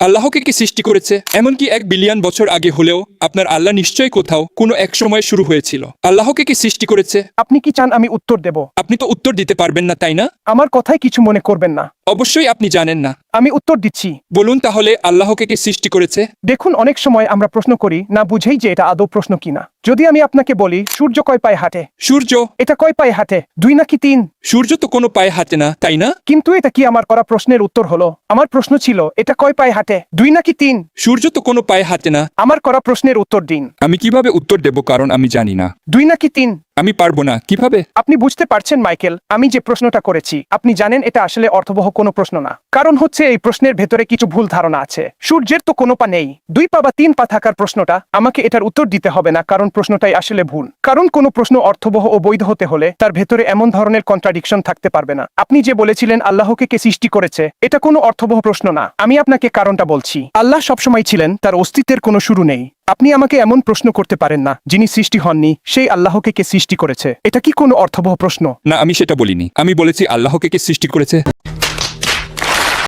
আল্লাহকে কি সৃষ্টি করেছে? এমনকি 1 বিলিয়ন বছর আগে হলেও আপনার আল্লাহ নিশ্চয়ই কোথাও কোনো এক সময় শুরু হয়েছিল। আল্লাহকে কি সৃষ্টি করেছে? আপনি কি চান আমি উত্তর দেব? আপনি তো উত্তর দিতে পারবেন না, তাই না? আমার কথায় কিছু মনে করবেন না। অবশ্যই আপনি জানেন না। আমি উত্তর দিচ্ছি। বলুন তাহলে আল্লাহকে কি সৃষ্টি করেছে? দেখুন, অনেক সময় আমরা প্রশ্ন করি না বুঝেই যে এটা আদৌ প্রশ্ন কিনা। যদি আমি আপনাকে বলি সূর্য কয় পায়ে হাঁটে, সূর্য? এটা কয় পায়ে হাঁটে? 2 নাকি 3? সূর্য তো কোনো পায়ে হাঁটে না, তাই না? কিন্তু এটা কি আমার করা প্রশ্নের উত্তর হলো? আমার প্রশ্ন ছিল এটা কয় পায়ে হাঁটে, 2 নাকি 3? সূর্য তো কোনো পায়ে হাঁটে না। আমার করা প্রশ্নের উত্তর দিন। আমি কিভাবে উত্তর দেব, কারণ আমি জানি না। 2 নাকি 3? আমি পারবো না। কিভাবে? আপনি বুঝতে পারছেন মাইকেল, আমি যে প্রশ্নটা করেছি আপনি জানেন এটা আসলে অর্থবহ কোনো প্রশ্ন না। কারণ হচ্ছে এই প্রশ্নের ভেতরে কিছু ভুল ধারণা আছে। সূর্যের তো কোনো পা নেই। 2 পা বা 3 পা থাকার প্রশ্নটা আমাকে এটার উত্তর দিতে হবে না, কারণ প্রশ্নটাই আসলে ভুল। কারণ কোনো প্রশ্ন অর্থবহ ও বৈধ হতে হলে তার ভেতরে এমন ধরনের কন্ট্রাডিকশন থাকতে পারবে না। আপনি যে বলেছিলেন আল্লাহকে কে সৃষ্টি করেছে, এটা কোনো অর্থবহ প্রশ্ন না। আমি আপনাকে কারণটা বলছি। আল্লাহ সবসময় ছিলেন, তার অস্তিত্বের কোনো শুরু নেই। আপনি আমাকে এমন প্রশ্ন করতে পারেন না যিনি সৃষ্টি হননি সেই আল্লাহকে কে সৃষ্টি করেছে। এটা কি কোনো অর্থবহ প্রশ্ন? না, আমি সেটা বলিনি। আমি বলেছি আল্লাহকে কে সৃষ্টি করেছে।